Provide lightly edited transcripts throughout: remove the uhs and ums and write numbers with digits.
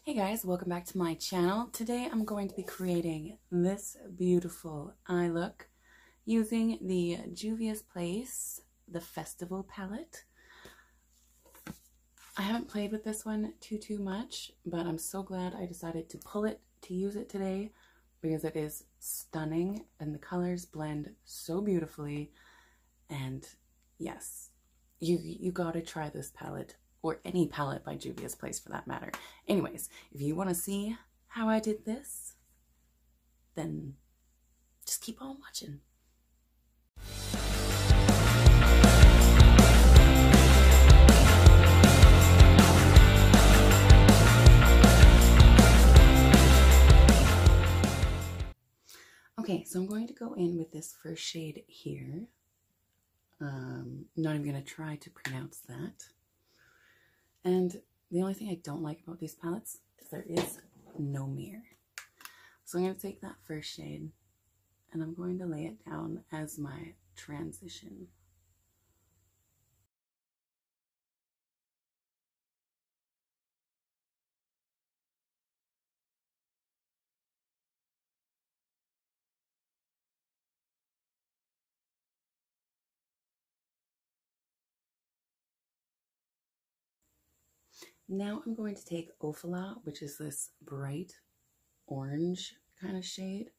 Hey guys, welcome back to my channel. Today I'm going to be creating this beautiful eye look using the Juvias Place, the Festival palette. I haven't played with this one too much, but I'm so glad I decided to pull it to use it today because it is stunning and the colors blend so beautifully. And yes, you gotta try this palette, or any palette by Juvia's Place for that matter. Anyways, if you want to see how I did this, then just keep on watching. Okay, so I'm going to go in with this first shade here. Not even going to try to pronounce that. And the only thing I don't like about these palettes is there is no mirror. So I'm going to take that first shade and I'm going to lay it down as my transition. Now I'm going to take Ophala, which is this bright orange kind of shade,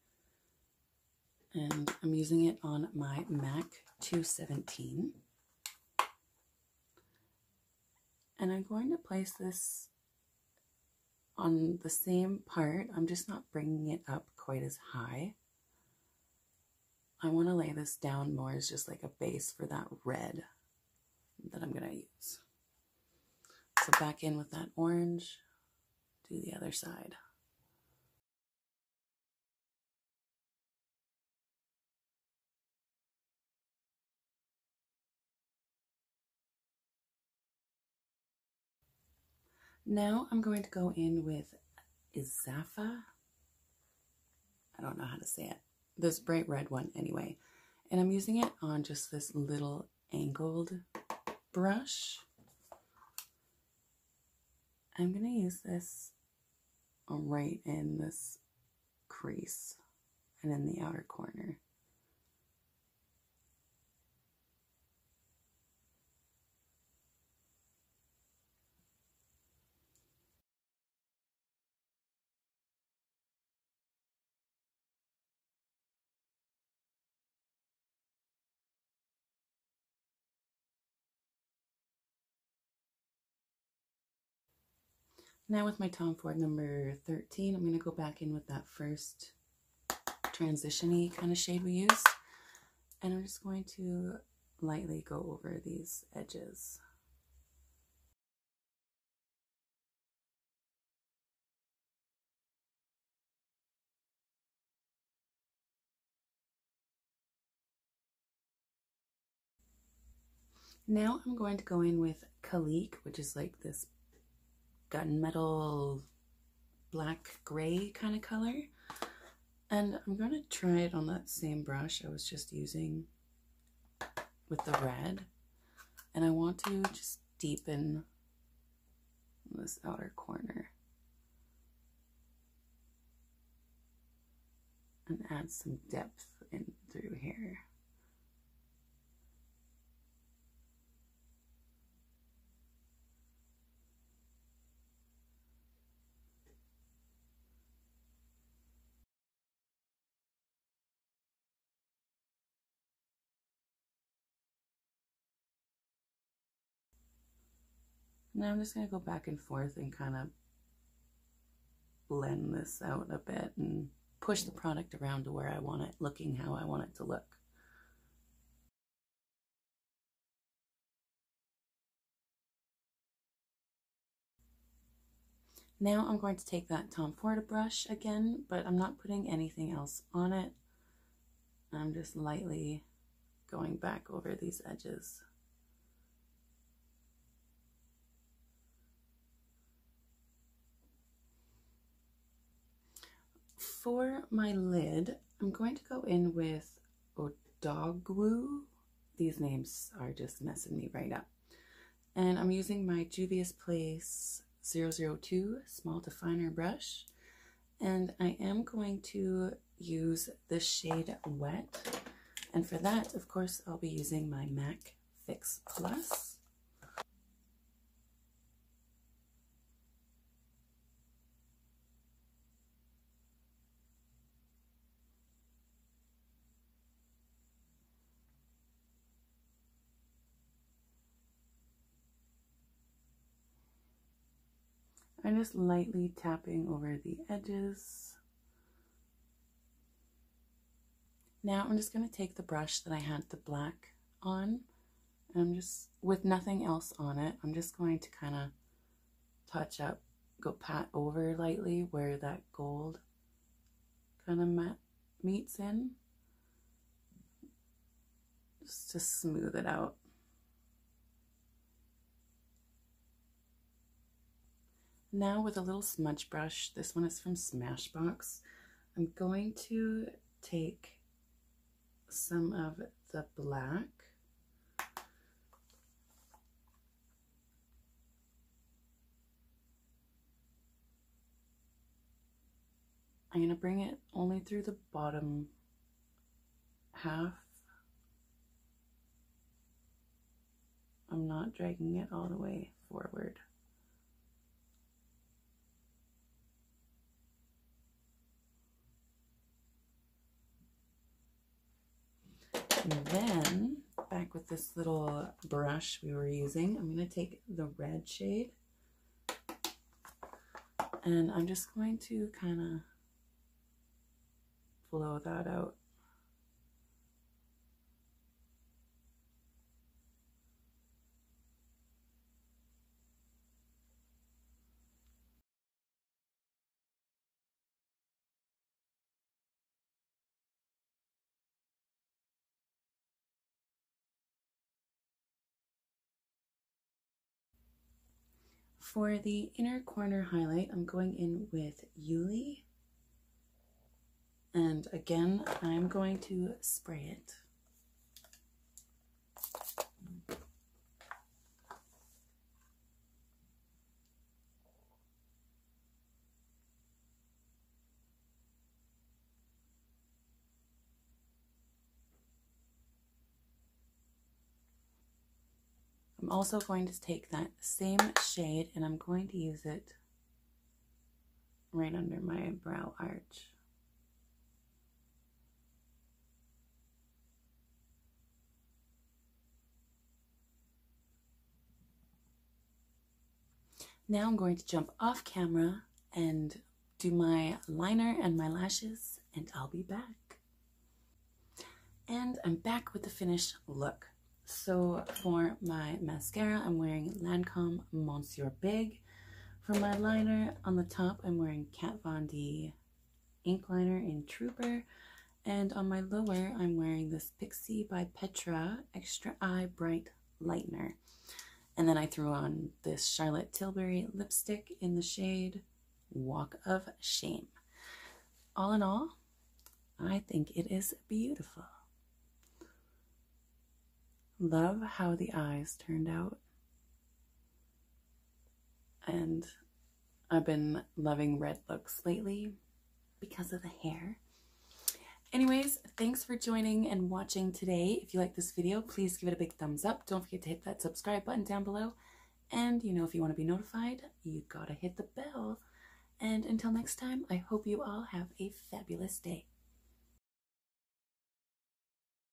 and I'm using it on my MAC 217. And I'm going to place this on the same part. I'm just not bringing it up quite as high. I want to lay this down more as just like a base for that red that I'm going to use. So back in with that orange, do the other side. Now I'm going to go in with Izapha. I don't know how to say it. This bright red one anyway. And I'm using it on just this little angled brush. I'm going to use this right in this crease and in the outer corner. Now with my Tom Ford number 13, I'm going to go back in with that first transition-y kind of shade we used. And I'm just going to lightly go over these edges. Now I'm going to go in with Kalik, which is like this gunmetal black gray kind of color, and I'm going to try it on that same brush I was just using with the red, and I want to just deepen this outer corner and add some depth in through here. Now I'm just going to go back and forth and kind of blend this out a bit and push the product around to where I want it looking how I want it to look. Now I'm going to take that Tom Ford brush again, but I'm not putting anything else on it. I'm just lightly going back over these edges. For my lid, I'm going to go in with Odogwu. These names are just messing me right up. And I'm using my Juvia's Place 002 small definer brush, and I am going to use the shade Wet, and for that, of course, I'll be using my MAC Fix Plus. I'm just lightly tapping over the edges. Now I'm just going to take the brush that I had the black on, and I'm just, with nothing else on it, I'm just going to kind of touch up, go pat over lightly where that gold kind of meets in, just to smooth it out. Now with a little smudge brush, this one is from Smashbox, I'm going to take some of the black I'm going to bring it only through the bottom half. I'm not dragging it all the way forward. And then, back with this little brush we were using, I'm going to take the red shade, and I'm just going to kind of blow that out. For the inner corner highlight, I'm going in with Yuli, and again, I'm going to spray it. I'm also going to take that same shade and I'm going to use it right under my brow arch. Now I'm going to jump off camera and do my liner and my lashes, and I'll be back. And I'm back with the finished look. So for my mascara, I'm wearing Lancome Monsieur Big. For my liner on the top, I'm wearing Kat Von D ink liner in Trooper. And on my lower, I'm wearing this Pixie by Petra Extra Eye Bright Lightener. And then I threw on this Charlotte Tilbury lipstick in the shade Walk of Shame. All in all, I think it is beautiful. Love how the eyes turned out. And I've been loving red looks lately because of the hair. Anyways, thanks for joining and watching today. If you like this video, please give it a big thumbs up. Don't forget to hit that subscribe button down below. And you know, if you want to be notified, you gotta hit the bell. And until next time, I hope you all have a fabulous day.